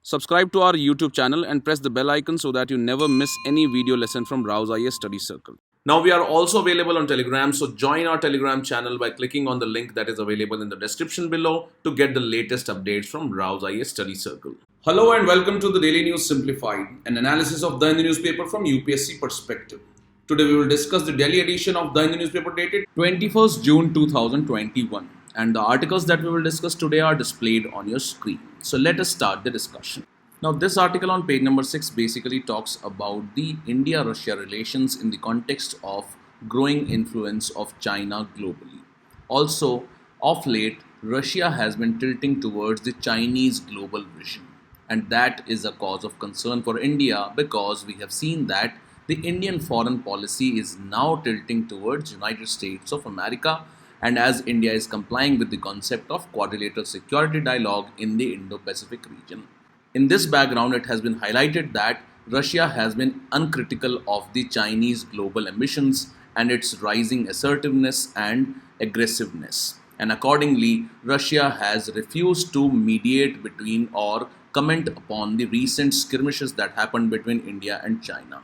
Subscribe to our YouTube channel and press the bell icon so that you never miss any video lesson from Rao's IAS Study Circle. Now we are also available on Telegram, so join our Telegram channel by clicking on the link that is available in the description below to get the latest updates from Rao's IAS Study Circle. Hello and welcome to the Daily News Simplified, an analysis of the Hindu newspaper from UPSC perspective. Today we will discuss the Delhi edition of the Hindu newspaper dated 21st June 2021, and the articles that we will discuss today are displayed on your screen. So let us start the discussion. Now this article on page number 6 basically talks about the India-Russia relations in the context of growing influence of China globally. Also, of late, Russia has been tilting towards the Chinese global vision, and that is a cause of concern for India because we have seen that the Indian foreign policy is now tilting towards United States of America, and as India is complying with the concept of quadrilateral security dialogue in the Indo-Pacific region. In this background, it has been highlighted that Russia has been uncritical of the Chinese global ambitions and its rising assertiveness and aggressiveness. And accordingly, Russia has refused to mediate between or comment upon the recent skirmishes that happened between India and China.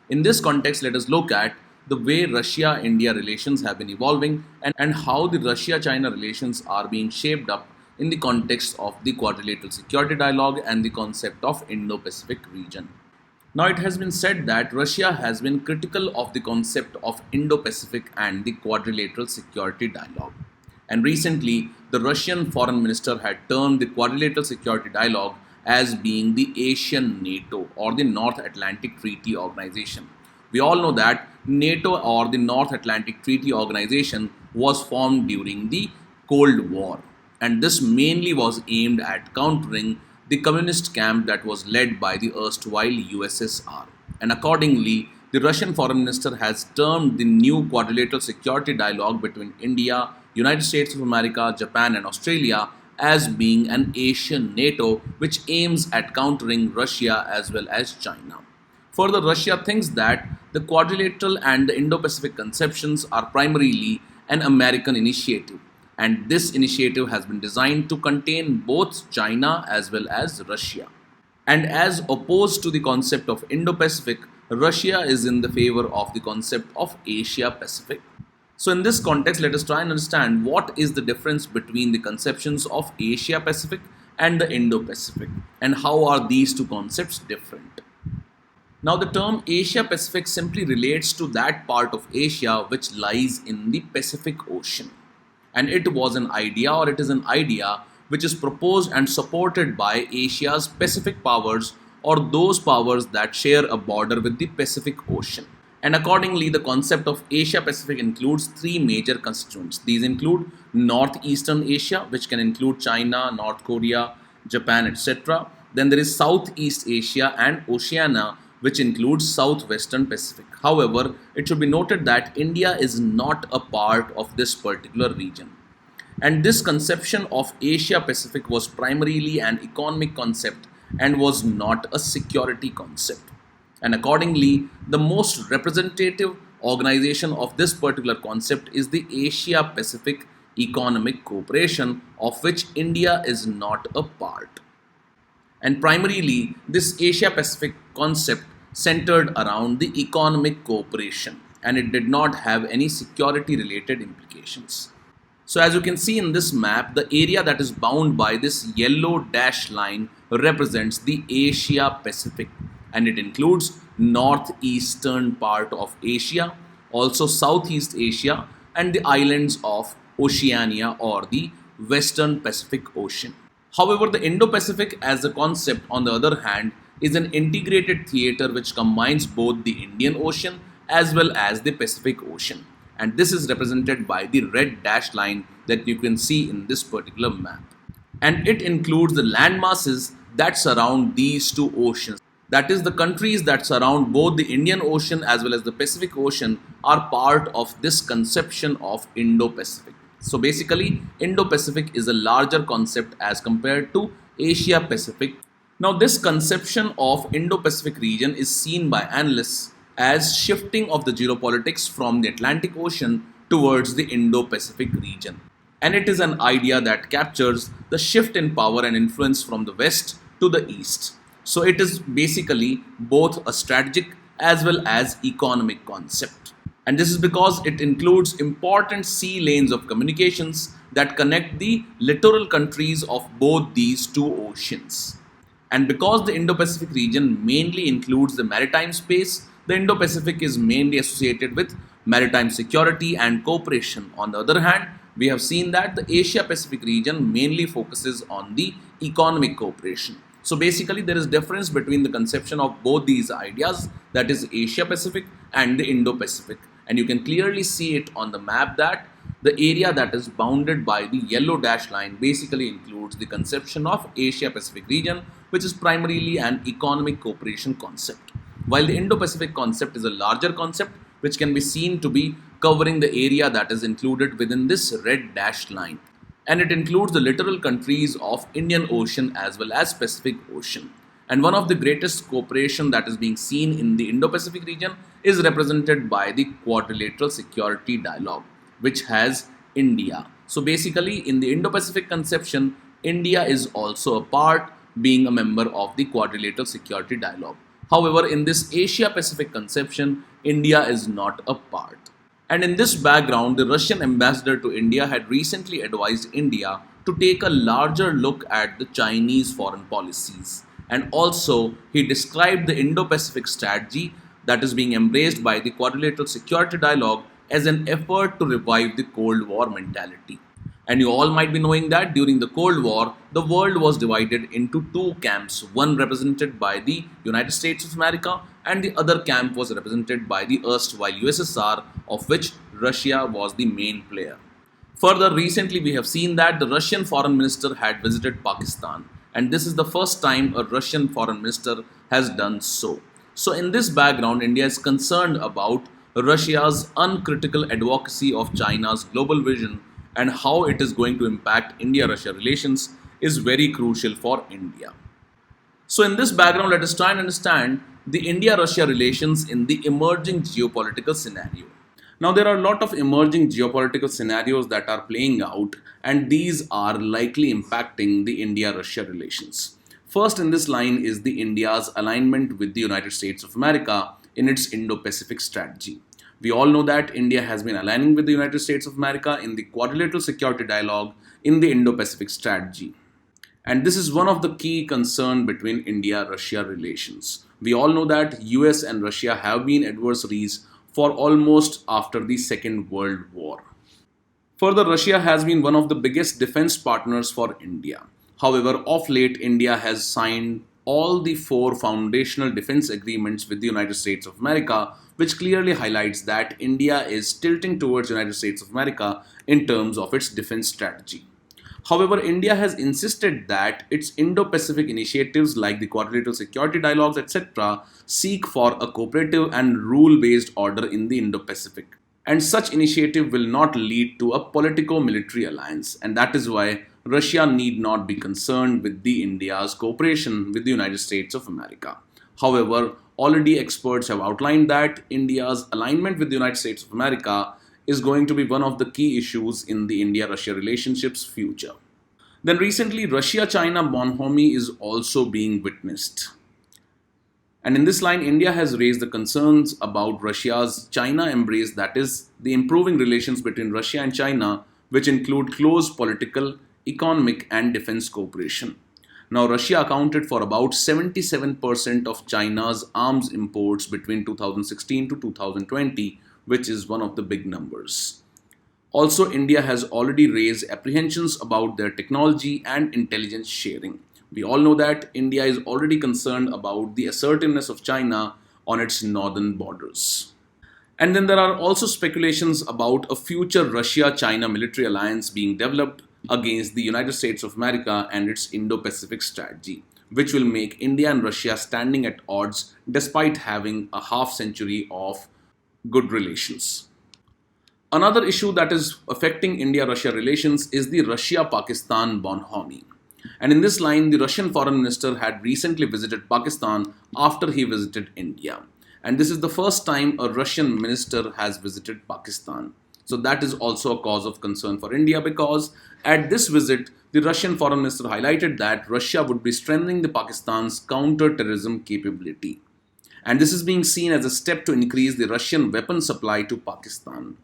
In this context, let us look at the way Russia-India relations have been evolving and how the Russia-China relations are being shaped up in the context of the quadrilateral security dialogue and the concept of Indo-Pacific region. Now it has been said that Russia has been critical of the concept of Indo-Pacific and the quadrilateral security dialogue. And recently, the Russian foreign minister had termed the quadrilateral security dialogue as being the Asian NATO or the North Atlantic Treaty Organization. We all know that NATO or the North Atlantic Treaty Organization was formed during the Cold War, and this mainly was aimed at countering the communist camp that was led by the erstwhile USSR. And accordingly, the Russian foreign minister has termed the new quadrilateral security dialogue between India, United States of America, Japan and Australia as being an Asian NATO which aims at countering Russia as well as China. Further, Russia thinks that the quadrilateral and the Indo-Pacific conceptions are primarily an American initiative, and this initiative has been designed to contain both China as well as Russia. And as opposed to the concept of Indo-Pacific, Russia is in the favor of the concept of Asia-Pacific. So in this context, let us try and understand what is the difference between the conceptions of Asia-Pacific and the Indo-Pacific, and how are these two concepts different. Now the term Asia-Pacific simply relates to that part of Asia which lies in the Pacific Ocean. And it was an idea, or it is an idea, which is proposed and supported by Asia's Pacific powers, or those powers that share a border with the Pacific Ocean. And accordingly, the concept of Asia-Pacific includes three major constituents. These include Northeastern Asia, which can include China, North Korea, Japan, etc. Then there is Southeast Asia and Oceania, which includes Southwestern Pacific. However, it should be noted that India is not a part of this particular region. And this conception of Asia-Pacific was primarily an economic concept and was not a security concept. And accordingly, the most representative organization of this particular concept is the Asia-Pacific Economic Cooperation, of which India is not a part. And primarily, this Asia-Pacific concept centered around the economic cooperation, and it did not have any security related implications. So as you can see in this map, the area that is bound by this yellow dash line represents the Asia-Pacific, and it includes northeastern part of Asia, also Southeast Asia, and the islands of Oceania or the Western Pacific Ocean. However, the Indo-Pacific as a concept, on the other hand, is an integrated theater which combines both the Indian Ocean as well as the Pacific Ocean. And this is represented by the red dashed line that you can see in this particular map. And it includes the land masses that surround these two oceans. That is, the countries that surround both the Indian Ocean as well as the Pacific Ocean are part of this conception of Indo-Pacific. So basically, Indo-Pacific is a larger concept as compared to Asia-Pacific. Now this conception of Indo-Pacific region is seen by analysts as shifting of the geopolitics from the Atlantic Ocean towards the Indo-Pacific region. And it is an idea that captures the shift in power and influence from the West to the east. So it is basically both a strategic as well as economic concept. And this is because it includes important sea lanes of communications that connect the littoral countries of both these two oceans. And because the Indo-Pacific region mainly includes the maritime space, the Indo-Pacific is mainly associated with maritime security and cooperation. On the other hand, we have seen that the Asia-Pacific region mainly focuses on the economic cooperation. So basically, there is difference between the conception of both these ideas, that is Asia-Pacific and the Indo-Pacific. And you can clearly see it on the map that the area that is bounded by the yellow dash line basically includes the conception of Asia-Pacific region, which is primarily an economic cooperation concept, while the Indo-Pacific concept is a larger concept which can be seen to be covering the area that is included within this red dashed line, and it includes the littoral countries of Indian Ocean as well as Pacific Ocean. And one of the greatest cooperation that is being seen in the Indo-Pacific region is represented by the Quadrilateral Security Dialogue, which has India. So basically, in the Indo-Pacific conception, India is also a part, being a member of the Quadrilateral Security Dialogue. However, in this Asia-Pacific conception, India is not a part. And in this background, the Russian ambassador to India had recently advised India to take a larger look at the Chinese foreign policies. And also, he described the Indo-Pacific strategy that is being embraced by the Quadrilateral Security Dialogue as an effort to revive the Cold War mentality. And you all might be knowing that during the Cold War, the world was divided into two camps, one represented by the United States of America and the other camp was represented by the erstwhile USSR, of which Russia was the main player. Further, recently we have seen that the Russian foreign minister had visited Pakistan, and this is the first time a Russian foreign minister has done so. So in this background, India is concerned about Russia's uncritical advocacy of China's global vision, and how it is going to impact India-Russia relations is very crucial for India. So in this background, let us try and understand the India-Russia relations in the emerging geopolitical scenario. Now, there are a lot of emerging geopolitical scenarios that are playing out, and these are likely impacting the India-Russia relations. First in this line is the India's alignment with the United States of America in its Indo-Pacific strategy. We all know that India has been aligning with the United States of America in the Quadrilateral Security Dialogue in the Indo-Pacific strategy. And this is one of the key concerns between India-Russia relations. We all know that US and Russia have been adversaries for almost after the Second World War. Further, Russia has been one of the biggest defense partners for India. However, of late, India has signed all the four foundational defense agreements with the United States of America, which clearly highlights that India is tilting towards the United States of America in terms of its defense strategy. However, India has insisted that its Indo-Pacific initiatives like the Quadrilateral Security Dialogues, etc., seek for a cooperative and rule-based order in the Indo-Pacific. And such initiative will not lead to a politico-military alliance, and that is why Russia need not be concerned with the India's cooperation with the United States of America. However, already experts have outlined that India's alignment with the United States of America is going to be one of the key issues in the India-Russia relationship's future. Then recently, Russia-China bonhomie is also being witnessed. And in this line, India has raised the concerns about Russia's China embrace, that is, the improving relations between Russia and China, which include close political, economic, and defense cooperation. Now, Russia accounted for about 77% of China's arms imports between 2016 to 2020, which is one of the big numbers. Also, India has already raised apprehensions about their technology and intelligence sharing. We all know that India is already concerned about the assertiveness of China on its northern borders. And then there are also speculations about a future Russia-China military alliance being developed against the United States of America and its Indo-Pacific strategy, which will make India and Russia standing at odds despite having a half century of good relations. Another issue that is affecting India-Russia relations is the Russia-Pakistan bonhomie. And in this line, the Russian foreign minister had recently visited Pakistan after he visited India. And this is the first time a Russian minister has visited Pakistan. So that is also a cause of concern for India, because at this visit, the Russian foreign minister highlighted that Russia would be strengthening the Pakistan's counter-terrorism capability. And this is being seen as a step to increase the Russian weapon supply to Pakistan.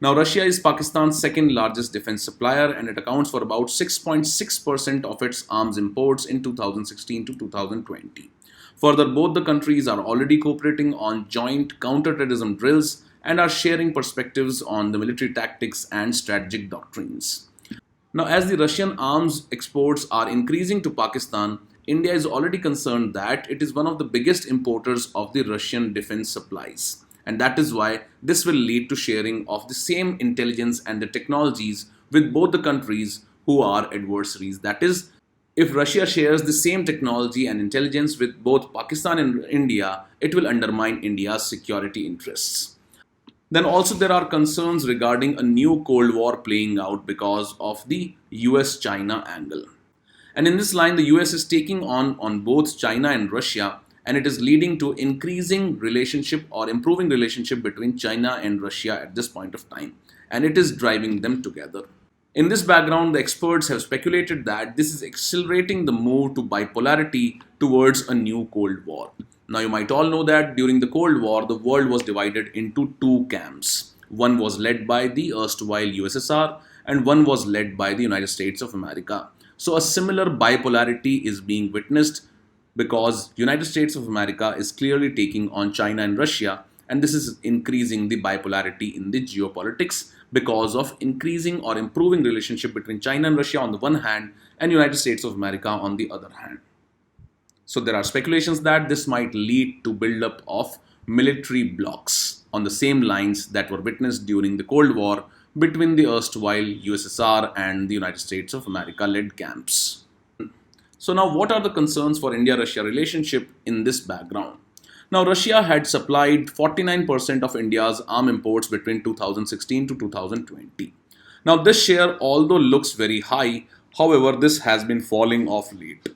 Now, Russia is Pakistan's second largest defense supplier, and it accounts for about 6.6% of its arms imports in 2016 to 2020. Further, both the countries are already cooperating on joint counter-terrorism drills and are sharing perspectives on the military tactics and strategic doctrines. Now, as the Russian arms exports are increasing to Pakistan, India is already concerned that it is one of the biggest importers of the Russian defense supplies. And that is why this will lead to sharing of the same intelligence and the technologies with both the countries who are adversaries. That is, if Russia shares the same technology and intelligence with both Pakistan and India, it will undermine India's security interests. Then also there are concerns regarding a new Cold War playing out because of the US-China angle. And in this line, the US is taking on both China and Russia, and it is leading to increasing relationship or improving relationship between China and Russia at this point of time. And it is driving them together. In this background, the experts have speculated that this is accelerating the move to bipolarity towards a new Cold War. Now, you might all know that during the Cold War, the world was divided into two camps. One was led by the erstwhile USSR, and one was led by the United States of America. So a similar bipolarity is being witnessed because United States of America is clearly taking on China and Russia, and this is increasing the bipolarity in the geopolitics because of increasing or improving relationship between China and Russia on the one hand and United States of America on the other hand. So there are speculations that this might lead to buildup of military blocs on the same lines that were witnessed during the Cold War between the erstwhile USSR and the United States of America led camps. So now what are the concerns for India-Russia relationship in this background? Now, Russia had supplied 49% of India's arm imports between 2016 to 2020. Now, this share, although looks very high, however, this has been falling off late.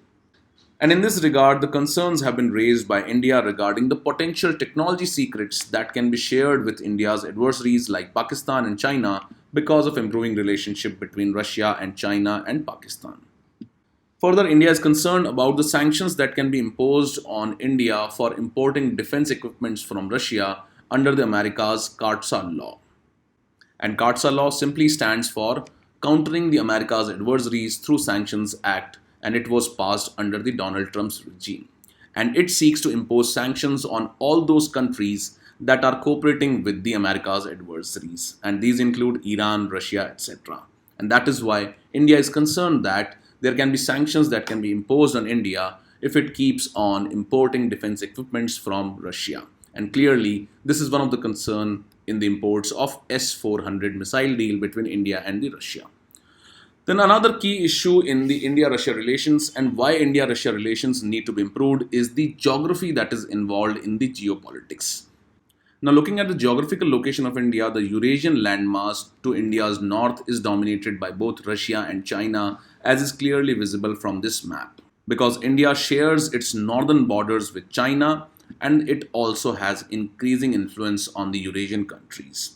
And in this regard, the concerns have been raised by India regarding the potential technology secrets that can be shared with India's adversaries like Pakistan and China because of improving relationship between Russia and China and Pakistan. Further, India is concerned about the sanctions that can be imposed on India for importing defense equipments from Russia under the America's CAATSA law. And CAATSA law simply stands for Countering the America's Adversaries Through Sanctions Act, and it was passed under the Donald Trump's regime. And it seeks to impose sanctions on all those countries that are cooperating with the America's adversaries. And these include Iran, Russia, etc. And that is why India is concerned that there can be sanctions that can be imposed on India if it keeps on importing defense equipments from Russia. And clearly, this is one of the concerns in the imports of S-400 missile deal between India and Russia. Then another key issue in the India-Russia relations and why India-Russia relations need to be improved is the geography that is involved in the geopolitics. Now, looking at the geographical location of India, the Eurasian landmass to India's north is dominated by both Russia and China, as is clearly visible from this map. Because India shares its northern borders with China, and it also has increasing influence on the Eurasian countries.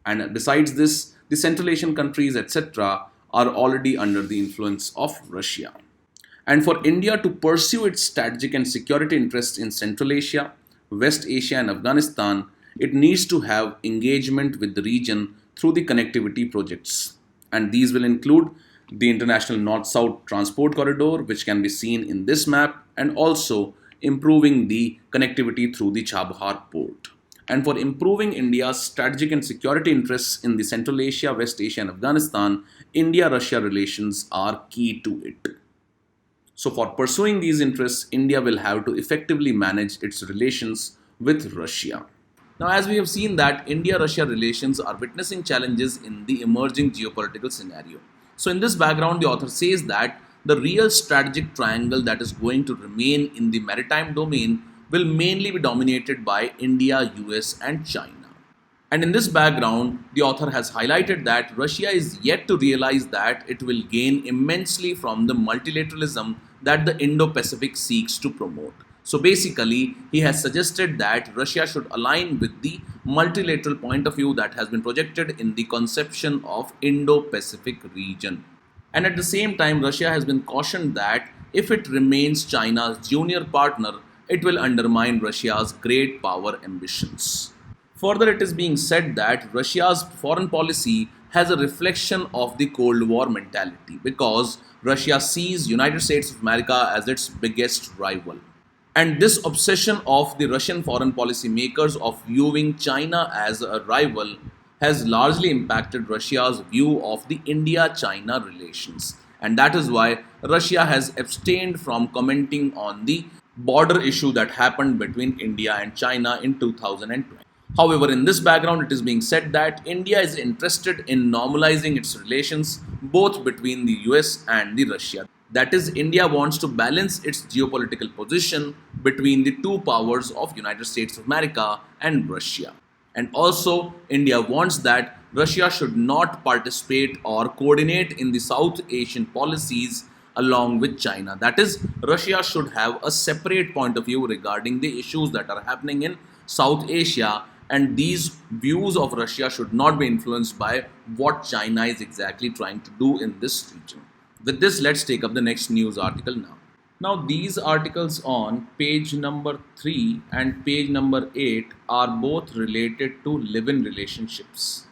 And besides this, the Central Asian countries, etc., are already under the influence of Russia. And for India to pursue its strategic and security interests in Central Asia, West Asia, and Afghanistan, it needs to have engagement with the region through the connectivity projects. And these will include the International North-South Transport Corridor, which can be seen in this map, and also improving the connectivity through the Chabahar port. And for improving India's strategic and security interests in the Central Asia, West Asia, and Afghanistan, India-Russia relations are key to it. So for pursuing these interests, India will have to effectively manage its relations with Russia. Now, as we have seen that India-Russia relations are witnessing challenges in the emerging geopolitical scenario. So in this background, the author says that the real strategic triangle that is going to remain in the maritime domain will mainly be dominated by India, US, and China. And in this background, the author has highlighted that Russia is yet to realize that it will gain immensely from the multilateralism that the Indo-Pacific seeks to promote. So basically, he has suggested that Russia should align with the multilateral point of view that has been projected in the conception of Indo-Pacific region. And at the same time, Russia has been cautioned that if it remains China's junior partner, it will undermine Russia's great power ambitions. Further, it is being said that Russia's foreign policy has a reflection of the Cold War mentality because Russia sees United States of America as its biggest rival. And this obsession of the Russian foreign policy makers of viewing China as a rival has largely impacted Russia's view of the India China relations. And that is why Russia has abstained from commenting on the border issue that happened between India and China in 2020. However, in this background, it is being said that India is interested in normalizing its relations both between the US and the Russia. That is, India wants to balance its geopolitical position between the two powers of United States of America and Russia. And also, India wants that Russia should not participate or coordinate in the South Asian policies along with China. That is, Russia should have a separate point of view regarding the issues that are happening in South Asia, and these views of Russia should not be influenced by what China is exactly trying to do in this region. With this, let's take up the next news article now. Now, these articles on page number 3 and page number 8 are both related to live-in relationships.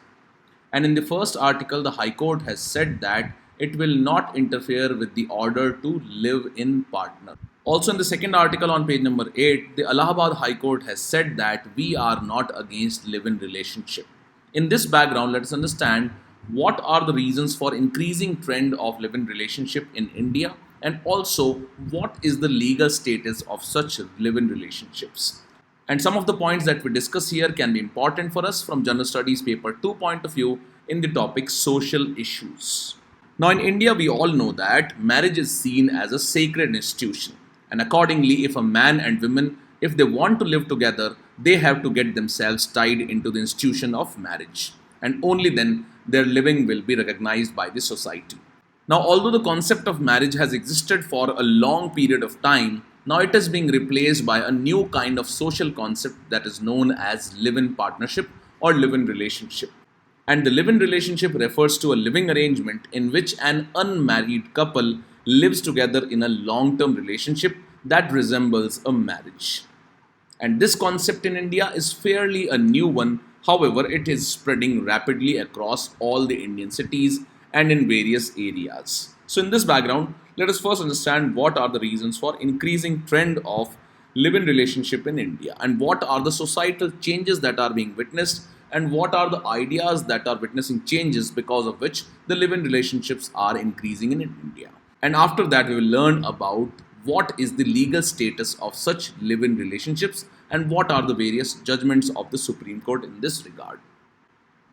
And in the first article, the High Court has said that it will not interfere with the order to live in partner. Also, in the second article on page number 8, the Allahabad High Court has said that we are not against live-in relationship. In this background, let us understand what are the reasons for increasing trend of live-in relationship in India, and also what is the legal status of such live-in relationships. And some of the points that we discuss here can be important for us from General Studies paper 2 point of view in the topic social issues. Now, in India, we all know that marriage is seen as a sacred institution. And accordingly, if a man and woman, if they want to live together, they have to get themselves tied into the institution of marriage. And only then their living will be recognized by the society. Now, although the concept of marriage has existed for a long period of time, now it is being replaced by a new kind of social concept that is known as live-in partnership or live-in relationship. And the live-in relationship refers to a living arrangement in which an unmarried couple lives together in a long-term relationship that resembles a marriage. And this concept in India is fairly a new one. However, it is spreading rapidly across all the Indian cities and in various areas. So in this background, let us first understand what are the reasons for increasing trend of live-in relationship in India, and what are the societal changes that are being witnessed, and what are the ideas that are witnessing changes because of which the live-in relationships are increasing in India. And after that, we will learn about what is the legal status of such live-in relationships and what are the various judgments of the Supreme Court in this regard.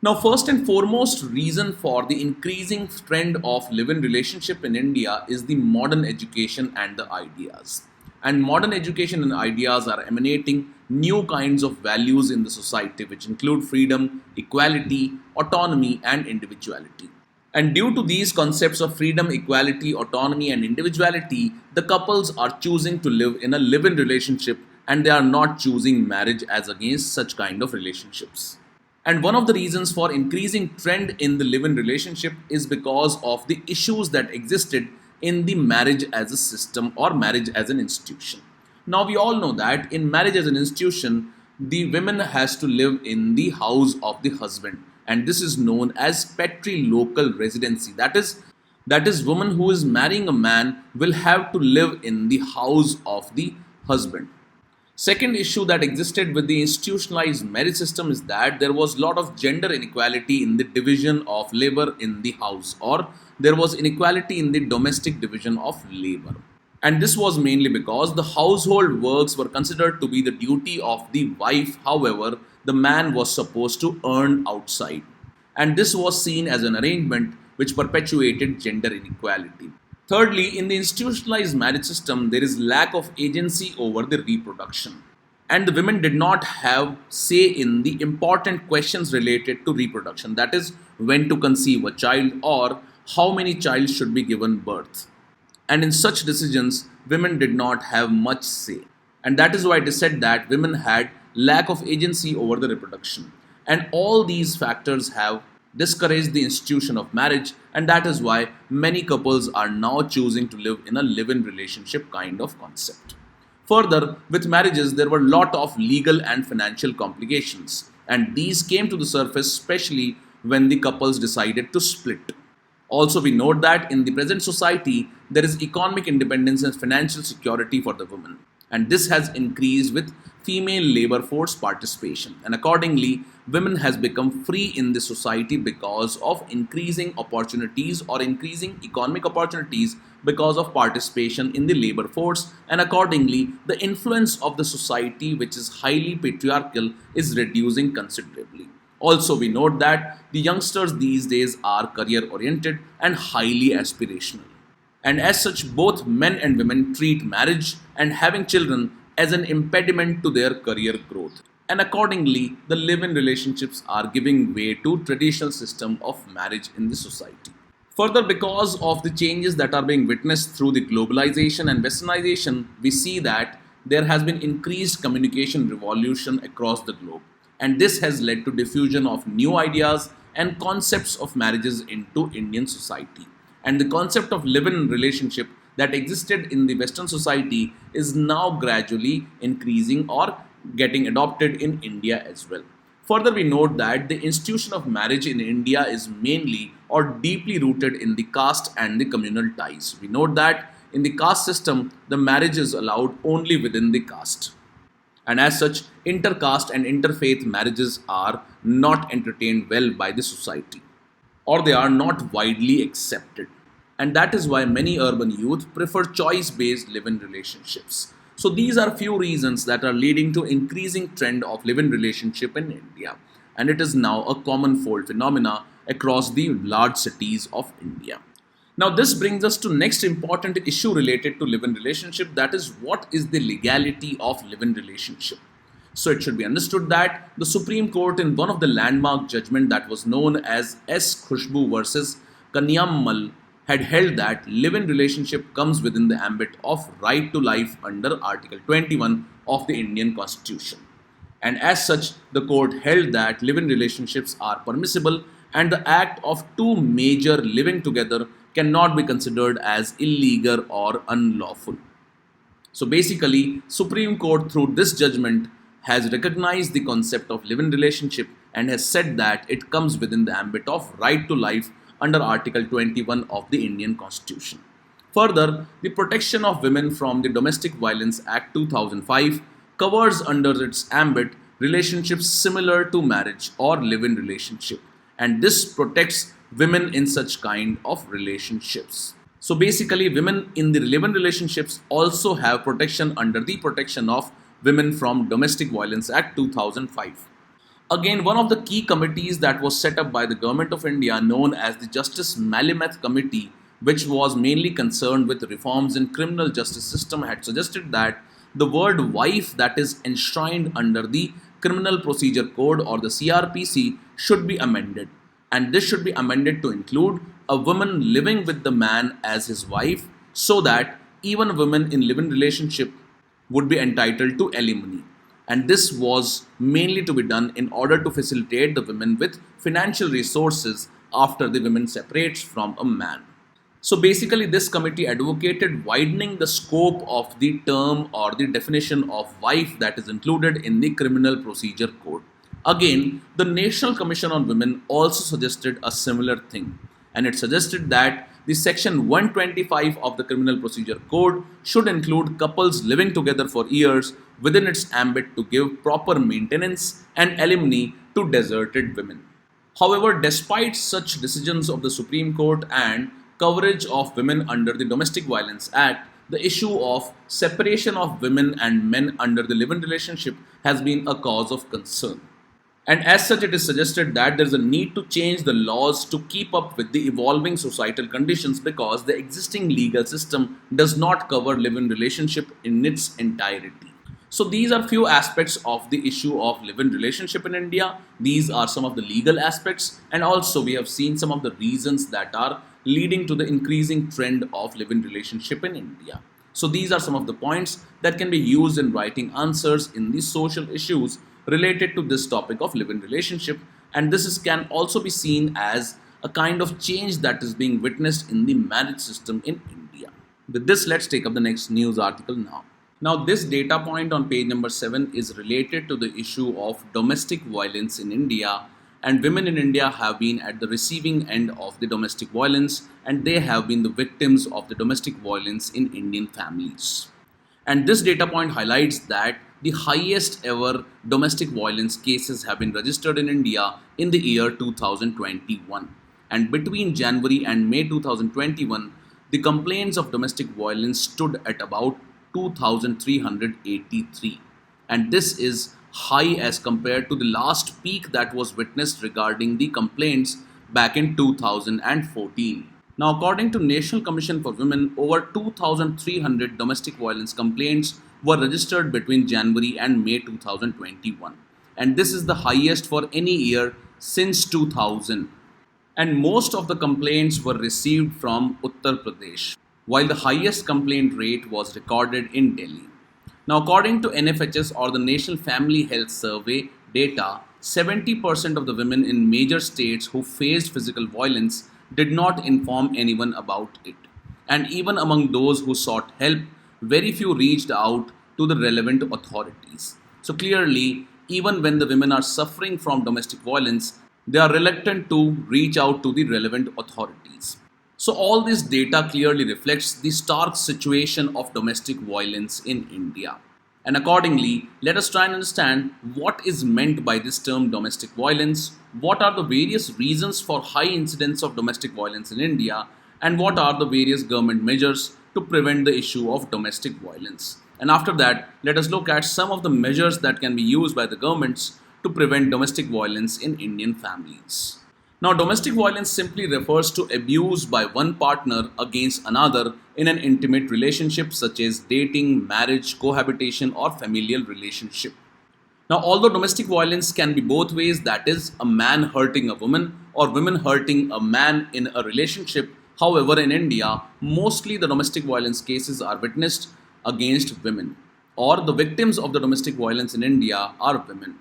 Now, first and foremost reason for the increasing trend of live-in relationship in India is the modern education and the ideas. And modern education and ideas are emanating new kinds of values in the society, which include freedom, equality, autonomy, and individuality. And due to these concepts of freedom, equality, autonomy, and individuality, the couples are choosing to live in a live-in relationship, and they are not choosing marriage as against such kind of relationships. And one of the reasons for increasing trend in the live-in relationship is because of the issues that existed in the marriage as a system or marriage as an institution. Now, we all know that in marriage as an institution, the woman has to live in the house of the husband, and this is known as patrilocal residency. That is, woman who is marrying a man will have to live in the house of the husband. Second issue that existed with the institutionalized marriage system is that there was a lot of gender inequality in the division of labor in the house, or there was inequality in the domestic division of labor. And this was mainly because the household works were considered to be the duty of the wife. However, the man was supposed to earn outside. And this was seen as an arrangement which perpetuated gender inequality. Thirdly, in the institutionalized marriage system, there is lack of agency over the reproduction. And the women did not have say in the important questions related to reproduction. That is, when to conceive a child or how many children should be given birth. And in such decisions, women did not have much say. And that is why it is said that women had lack of agency over the reproduction. And all these factors have discouraged the institution of marriage, and that is why many couples are now choosing to live in a live-in relationship kind of concept. Further, with marriages, there were a lot of legal and financial complications, and these came to the surface especially when the couples decided to split. Also, we note that in the present society, there is economic independence and financial security for the women, and this has increased with female labor force participation, and accordingly, women has become free in the society because of increasing opportunities or increasing economic opportunities because of participation in the labor force, and accordingly, the influence of the society, which is highly patriarchal, is reducing considerably. Also, we note that the youngsters these days are career oriented and highly aspirational. And as such, both men and women treat marriage and having children as an impediment to their career growth. And accordingly, the live-in relationships are giving way to traditional system of marriage in the society. Further, because of the changes that are being witnessed through the globalization and westernization, we see that there has been increased communication revolution across the globe. And this has led to diffusion of new ideas and concepts of marriages into Indian society. And the concept of live-in relationship that existed in the Western society is now gradually increasing or getting adopted in India as well. Further, we note that the institution of marriage in India is mainly or deeply rooted in the caste and the communal ties. We note that in the caste system, the marriage is allowed only within the caste. And as such, intercaste and interfaith marriages are not entertained well by the society, or they are not widely accepted. And that is why many urban youth prefer choice-based live-in relationships. So these are few reasons that are leading to increasing trend of live-in relationship in India. And it is now a common fold phenomena across the large cities of India. Now this brings us to next important issue related to live-in relationship, that is what is the legality of live-in relationship. So it should be understood that the Supreme Court in one of the landmark judgment that was known as S. Khushbu versus Kanyammal had held that live-in relationship comes within the ambit of right to life under Article 21 of the Indian Constitution. And as such, the court held that live-in relationships are permissible and the act of two major living together cannot be considered as illegal or unlawful. So basically, Supreme Court through this judgment has recognized the concept of live-in relationship and has said that it comes within the ambit of right to life under Article 21 of the Indian Constitution. Further, the Protection of Women from the Domestic Violence Act 2005 covers under its ambit relationships similar to marriage or live-in relationship, and this protects women in such kind of relationships. So basically, women in the live-in relationships also have protection under the Protection of Women from Domestic Violence Act 2005. Again, one of the key committees that was set up by the Government of India, known as the Justice Malimath Committee, which was mainly concerned with reforms in criminal justice system, had suggested that the word wife that is enshrined under the Criminal Procedure Code or the CRPC should be amended, and this should be amended to include a woman living with the man as his wife, so that even women in live-in relationship would be entitled to alimony. And this was mainly to be done in order to facilitate the women with financial resources after the woman separates from a man. So basically, this committee advocated widening the scope of the term or the definition of wife that is included in the Criminal Procedure Code. Again, the National Commission on Women also suggested a similar thing, and it suggested that the section 125 of the Criminal Procedure Code should include couples living together for years within its ambit to give proper maintenance and alimony to deserted women. However, despite such decisions of the Supreme Court and coverage of women under the Domestic Violence Act, the issue of separation of women and men under the live-in relationship has been a cause of concern. And as such, it is suggested that there is a need to change the laws to keep up with the evolving societal conditions, because the existing legal system does not cover live-in relationship in its entirety. So these are few aspects of the issue of live-in relationship in India. These are some of the legal aspects, and also we have seen some of the reasons that are leading to the increasing trend of live-in relationship in India. So these are some of the points that can be used in writing answers in the social issues related to this topic of live-in relationship, and can also be seen as a kind of change that is being witnessed in the marriage system in India. With this, let's take up the next news article now. Now, this data point on page number 7 is related to the issue of domestic violence in India, and women in India have been at the receiving end of the domestic violence, and they have been the victims of the domestic violence in Indian families. And this data point highlights that the highest ever domestic violence cases have been registered in India in the year 2021. And between January and May 2021, the complaints of domestic violence stood at about 2,383. And this is high as compared to the last peak that was witnessed regarding the complaints back in 2014. Now, according to National Commission for Women, over 2,300 domestic violence complaints were registered between January and May 2021. And this is the highest for any year since 2000. And most of the complaints were received from Uttar Pradesh, while the highest complaint rate was recorded in Delhi. Now, according to NFHS or the National Family Health Survey data, 70% of the women in major states who faced physical violence did not inform anyone about it. And even among those who sought help, very few reached out to the relevant authorities. So clearly, even when the women are suffering from domestic violence, they are reluctant to reach out to the relevant authorities. So all this data clearly reflects the stark situation of domestic violence in India. And accordingly, let us try and understand what is meant by this term domestic violence, what are the various reasons for high incidence of domestic violence in India, and what are the various government measures to prevent the issue of domestic violence. And after that, let us look at some of the measures that can be used by the governments to prevent domestic violence in Indian families. Now, domestic violence simply refers to abuse by one partner against another in an intimate relationship such as dating, marriage, cohabitation, or familial relationship. Now, although domestic violence can be both ways, that is, a man hurting a woman or women hurting a man in a relationship, however, in India, mostly the domestic violence cases are witnessed against women, or the victims of the domestic violence in India are women.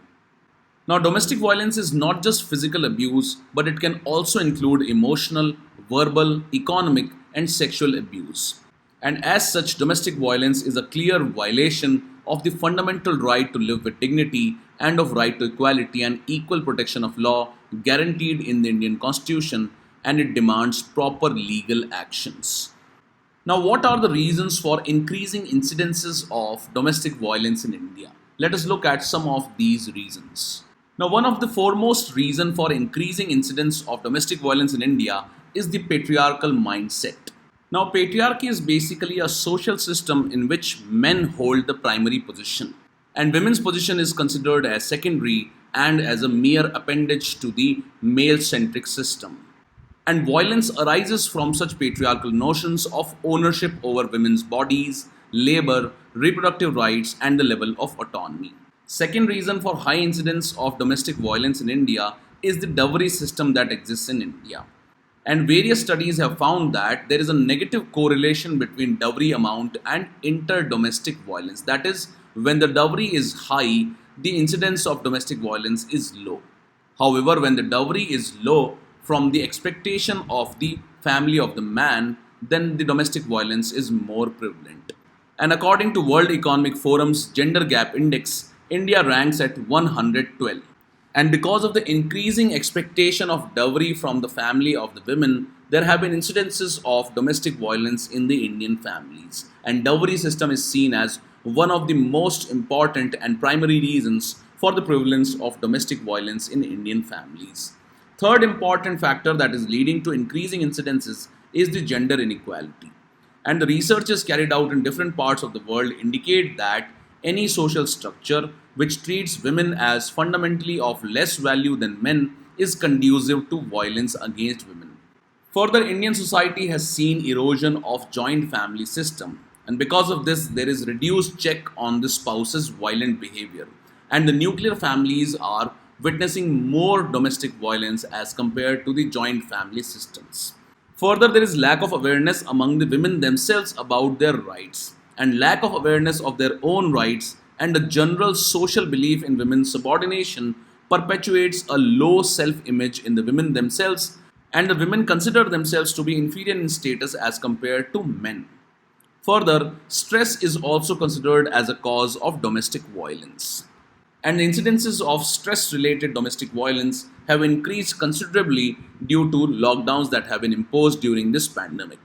Now, domestic violence is not just physical abuse, but it can also include emotional, verbal, economic, and sexual abuse. And as such, domestic violence is a clear violation of the fundamental right to live with dignity and of right to equality and equal protection of law guaranteed in the Indian Constitution, and it demands proper legal actions. Now, what are the reasons for increasing incidences of domestic violence in India? Let us look at some of these reasons. Now, one of the foremost reasons for increasing incidence of domestic violence in India is the patriarchal mindset. Now, patriarchy is basically a social system in which men hold the primary position, and women's position is considered as secondary and as a mere appendage to the male-centric system. And violence arises from such patriarchal notions of ownership over women's bodies, labor, reproductive rights, and the level of autonomy. Second reason for high incidence of domestic violence in India is the dowry system that exists in India. And various studies have found that there is a negative correlation between dowry amount and inter-domestic violence. That is, when the dowry is high, the incidence of domestic violence is low. However, when the dowry is low from the expectation of the family of the man, then the domestic violence is more prevalent. And according to World Economic Forum's Gender Gap Index, India ranks at 112. And because of the increasing expectation of dowry from the family of the women, there have been incidences of domestic violence in the Indian families. And dowry system is seen as one of the most important and primary reasons for the prevalence of domestic violence in Indian families. Third important factor that is leading to increasing incidences is the gender inequality. And the researches carried out in different parts of the world indicate that any social structure which treats women as fundamentally of less value than men is conducive to violence against women. Further, Indian society has seen erosion of joint family system, and because of this, there is reduced check on the spouse's violent behavior, and the nuclear families are witnessing more domestic violence as compared to the joint family systems. Further, there is lack of awareness among the women themselves about their rights. and lack of awareness of their own rights and a general social belief in women's subordination perpetuates a low self-image in the women themselves, and the women consider themselves to be inferior in status as compared to men. Further, stress is also considered as a cause of domestic violence. And the incidences of stress related domestic violence have increased considerably due to lockdowns that have been imposed during this pandemic.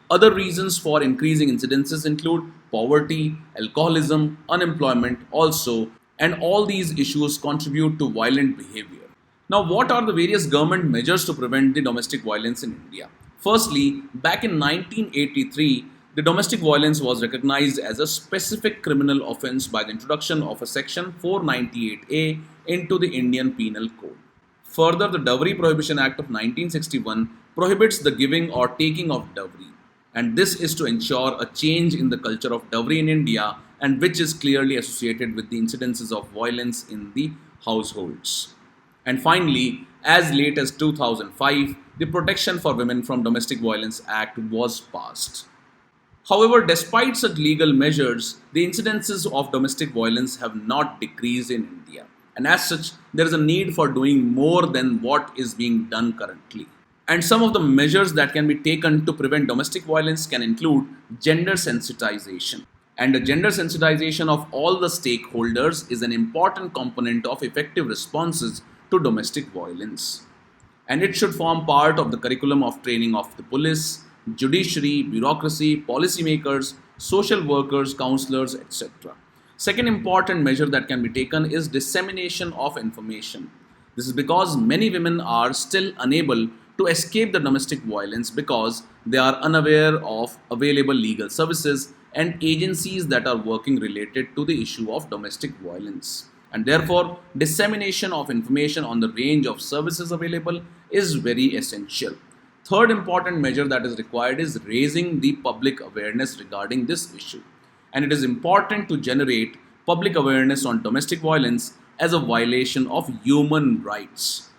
Other reasons for increasing incidences include poverty, alcoholism, unemployment, also, and all these issues contribute to violent behavior. Now, what are the various government measures to prevent the domestic violence in India? Firstly, back in 1983, the domestic violence was recognized as a specific criminal offence by the introduction of a section 498A into the Indian Penal Code. Further, the Dowry Prohibition Act of 1961 prohibits the giving or taking of dowry, and this is to ensure a change in the culture of dowry in India, and which is clearly associated with the incidences of violence in the households. And finally, as late as 2005, the Protection for Women from Domestic Violence Act was passed. However, despite such legal measures, the incidences of domestic violence have not decreased in India. And as such, there is a need for doing more than what is being done currently. And some of the measures that can be taken to prevent domestic violence can include gender sensitization. And the gender sensitization of all the stakeholders is an important component of effective responses to domestic violence. And it should form part of the curriculum of training of the police, judiciary, bureaucracy, policymakers, social workers, counselors, etc. Second important measure that can be taken is dissemination of information. This is because many women are still unable to escape the domestic violence because they are unaware of available legal services and agencies that are working related to the issue of domestic violence. And therefore, dissemination of information on the range of services available is very essential. Third important measure that is required is raising the public awareness regarding this issue. And it is important to generate public awareness on domestic violence as a violation of human rights.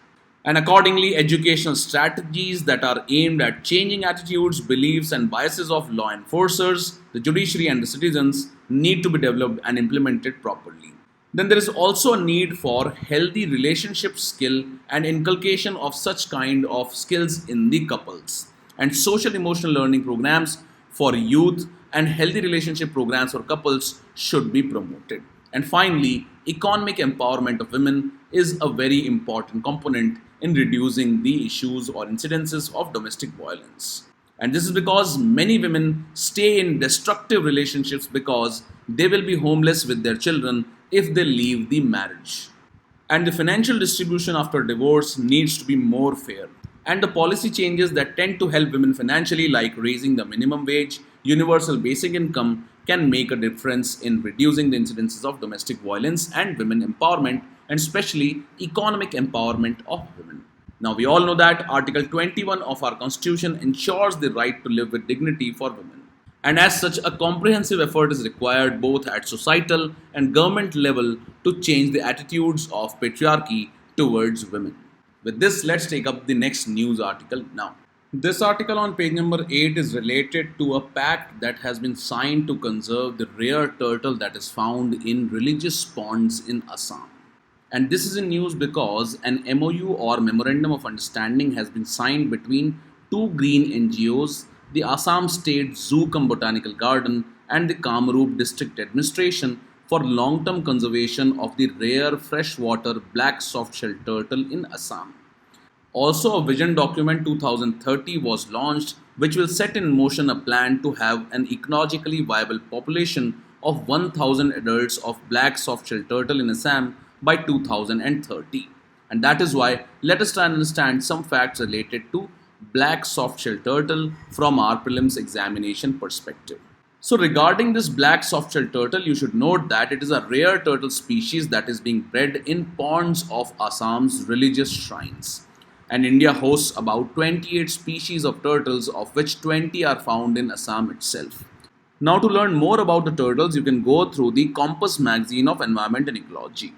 And accordingly, educational strategies that are aimed at changing attitudes, beliefs, and biases of law enforcers, the judiciary, and the citizens need to be developed and implemented properly. Then there is also a need for healthy relationship skill and inculcation of such kind of skills in the couples. And social emotional learning programs for youth and healthy relationship programs for couples should be promoted. And finally, economic empowerment of women is a very important component in reducing the issues or incidences of domestic violence. And this is because many women stay in destructive relationships because they will be homeless with their children if they leave the marriage. And the financial distribution after divorce needs to be more fair. And the policy changes that tend to help women financially, like raising the minimum wage, universal basic income, can make a difference in reducing the incidences of domestic violence and women empowerment, and especially economic empowerment of women. Now, we all know that Article 21 of our Constitution ensures the right to live with dignity for women. And as such, a comprehensive effort is required both at societal and government level to change the attitudes of patriarchy towards women. With this, let's take up the next news article now. This article on page number 8 is related to a pact that has been signed to conserve the rare turtle that is found in religious ponds in Assam. And this is in news because an MOU or Memorandum of Understanding has been signed between two green NGOs, the Assam State Zoo Cum Botanical Garden and the Kamrup District Administration for long-term conservation of the rare freshwater black soft-shelled turtle in Assam. Also, a Vision Document 2030 was launched, which will set in motion a plan to have an ecologically viable population of 1,000 adults of black soft-shelled turtle in Assam by 2030. And that is why let us try and understand some facts related to black soft-shelled turtle from our prelims examination perspective. So regarding this black soft-shelled turtle, you should note that it is a rare turtle species that is being bred in ponds of Assam's religious shrines. And India hosts about 28 species of turtles, of which 20 are found in Assam itself. Now, to learn more about the turtles, you can go through the Compass magazine of Environment and Ecology.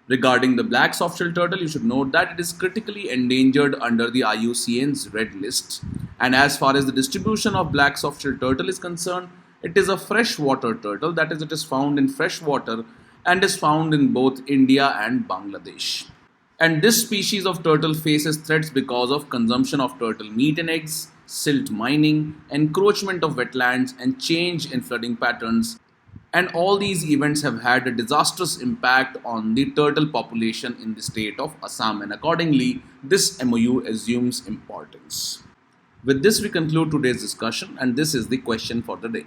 Regarding the black soft-shelled turtle, you should note that it is critically endangered under the IUCN's Red List. And as far as the distribution of black soft-shelled turtle is concerned, It is a freshwater turtle, that is, it is found in fresh water and is found in both India and Bangladesh. And this species of turtle faces threats because of consumption of turtle meat and eggs, silt mining, encroachment of wetlands, and change in flooding patterns. And all these events have had a disastrous impact on the turtle population in the state of Assam, and accordingly, this MOU assumes importance. With this, we conclude today's discussion, and this is the question for the day.